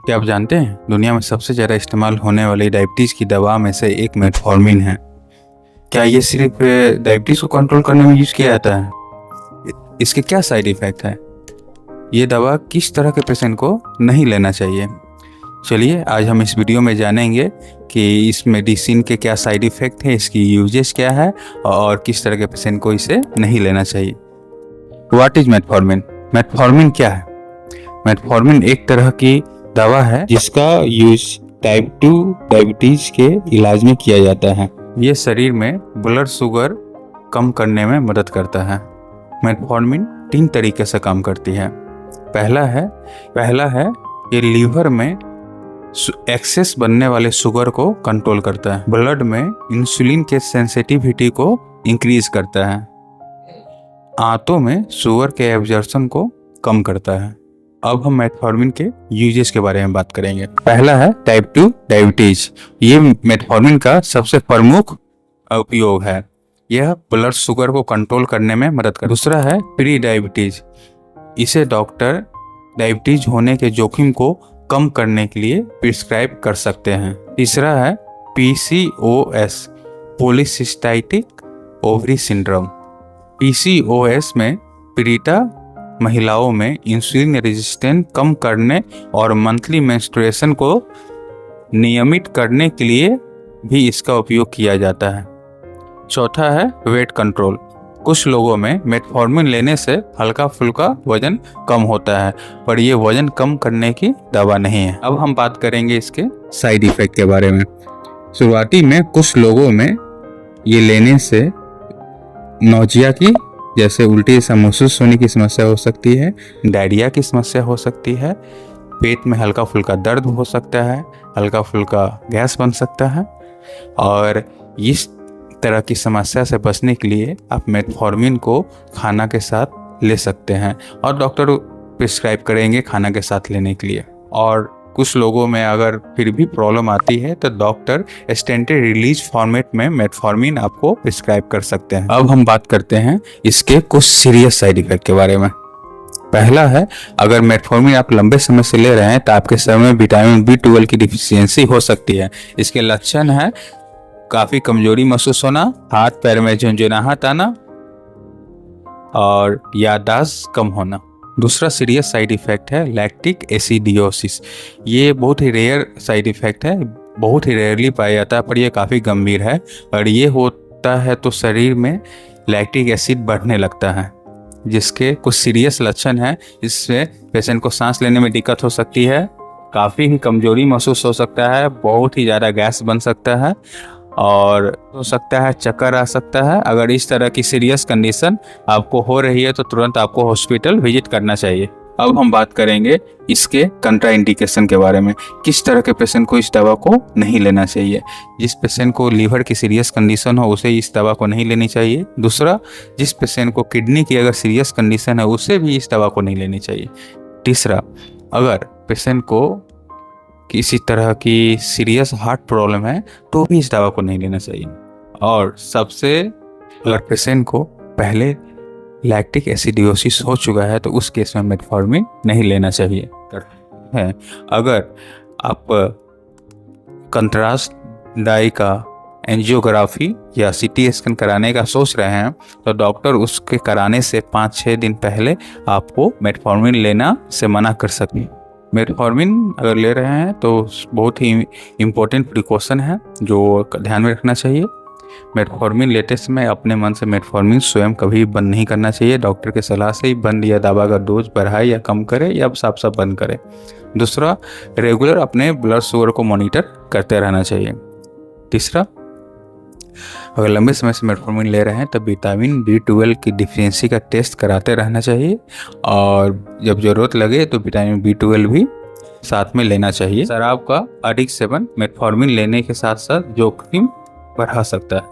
क्या आप जानते हैं दुनिया में सबसे ज़्यादा इस्तेमाल होने वाली डायबिटीज़ की दवा में से एक मेटफॉर्मिन है। क्या ये सिर्फ डायबिटीज़ को कंट्रोल करने में यूज़ किया जाता है? इसके क्या साइड इफ़ेक्ट है? ये दवा किस तरह के पेशेंट को नहीं लेना चाहिए? चलिए आज हम इस वीडियो में जानेंगे कि इस मेडिसिन के क्या साइड इफ़ेक्ट है, इसकी यूजेस क्या है और किस तरह के पेशेंट को इसे नहीं लेना चाहिए। What is metformin? मेटफॉर्मिन क्या है? मेटफॉर्मिन एक तरह की दवा है जिसका यूज टाइप 2 डायबिटीज के इलाज में किया जाता है। ये शरीर में ब्लड शुगर कम करने में मदद करता है। मेटफॉर्मिन 3 तरीके से काम करती है। पहला है ये लीवर में एक्सेस बनने वाले शुगर को कंट्रोल करता है। ब्लड में इंसुलिन के सेंसिटिविटी को इंक्रीज करता है। आंतों में शुगर के एब्जॉर्प्शन को कम करता है। अब हम मेटफॉर्मिन के यूजेस के बारे में बात करेंगे। पहला है टाइप 2 डायबिटीज। ये मेटफॉर्मिन का सबसे प्रमुख उपयोग है। यह ब्लड शुगर को कंट्रोल करने में मदद करता है। दूसरा है प्री डायबिटीज। इसे डॉक्टर डायबिटीज होने के जोखिम को कम करने के लिए प्रिस्क्राइब कर सकते हैं। तीसरा है PCOS, पॉलीसिस्टाइटिक ओवरी सिंड्रोम। PCOS में पीड़िता महिलाओं में इंसुलिन रेजिस्टेंस कम करने और मंथली मेंस्ट्रुएशन को नियमित करने के लिए भी इसका उपयोग किया जाता है। चौथा है वेट कंट्रोल। कुछ लोगों में मेटफॉर्मिन लेने से हल्का फुल्का वजन कम होता है, पर यह वजन कम करने की दवा नहीं है। अब हम बात करेंगे इसके साइड इफेक्ट के बारे में। शुरुआती में कुछ लोगों में ये लेने से नौजिया की जैसे उल्टी सा महसूस होने की समस्या हो सकती है, डायरिया की समस्या हो सकती है, पेट में हल्का फुल्का दर्द हो सकता है, हल्का फुल्का गैस बन सकता है। और इस तरह की समस्या से बचने के लिए आप मेटफॉर्मिन को खाना के साथ ले सकते हैं और डॉक्टर प्रिस्क्राइब करेंगे खाना के साथ लेने के लिए। और कुछ लोगों में अगर फिर भी प्रॉब्लम आती है तो डॉक्टर स्टेंटेड रिलीज फॉर्मेट में मेटफॉर्मिन आपको प्रिस्क्राइब कर सकते हैं। अब हम बात करते हैं इसके कुछ सीरियस साइड इफेक्ट के बारे में। पहला है, अगर मेटफॉर्मिन आप लंबे समय से ले रहे हैं तो आपके शरीर में विटामिन B12 की डिफिशियंसी हो सकती है। इसके लक्षण है काफ़ी कमजोरी महसूस होना, हाथ पैर में झुंझुनाहट आना और याददाश्त कम होना। दूसरा सीरियस साइड इफेक्ट है लैक्टिक एसिडियोसिस। ये बहुत ही रेयर साइड इफेक्ट है, बहुत ही रेयरली पाया जाता है, पर यह काफ़ी गंभीर है। और ये होता है तो शरीर में लैक्टिक एसिड बढ़ने लगता है, जिसके कुछ सीरियस लक्षण हैं। इससे पेशेंट को सांस लेने में दिक्कत हो सकती है, काफ़ी ही कमजोरी महसूस हो सकता है, बहुत ही ज़्यादा गैस बन सकता है और हो सकता है चक्कर आ सकता है। अगर इस तरह की सीरियस कंडीशन आपको हो रही है तो तुरंत आपको हॉस्पिटल विजिट करना चाहिए। अब हम बात करेंगे इसके कंट्राइंडिकेशन के बारे में। किस तरह के पेशेंट को इस दवा को नहीं लेना चाहिए? जिस पेशेंट को लीवर की सीरियस कंडीशन हो उसे इस दवा को नहीं लेनी चाहिए। दूसरा, जिस पेशेंट को किडनी की अगर सीरियस कंडीशन है उसे भी इस दवा को नहीं लेनी चाहिए। तीसरा, अगर पेशेंट को किसी तरह की सीरियस हार्ट प्रॉब्लम है तो भी इस दवा को नहीं लेना चाहिए। और सबसे, अगर पेशेंट को पहले लैक्टिक एसिडियोसिस हो चुका है तो उस केस में मेटफॉर्मिन नहीं लेना चाहिए। अगर आप कंट्रास्ट डाई का एंजियोग्राफी या CT स्कैन कराने का सोच रहे हैं तो डॉक्टर उसके कराने से 5-6 दिन पहले आपको मेटफॉर्मिन लेना से मना कर सकते हैं। मेटफॉर्मिन अगर ले रहे हैं तो बहुत ही इम्पोर्टेंट प्रिकॉशन है जो ध्यान में रखना चाहिए। मेटफॉर्मिन लेते समय अपने मन से मेटफॉर्मिन स्वयं कभी बंद नहीं करना चाहिए। डॉक्टर के सलाह से ही बंद या दवा का डोज बढ़ाए या कम करे या साफ साफ बंद करे। दूसरा, रेगुलर अपने ब्लड शुगर को मॉनिटर करते रहना चाहिए। तीसरा, अगर लंबे समय से मेटफॉर्मिन ले रहे हैं तो विटामिन B12 की डिफिशियंसी का टेस्ट कराते रहना चाहिए और जब ज़रूरत लगे तो विटामिन B12 भी साथ में लेना चाहिए। शराब का अधिक सेवन मेटफॉर्मिन लेने के साथ साथ जोखिम बढ़ा सकता है।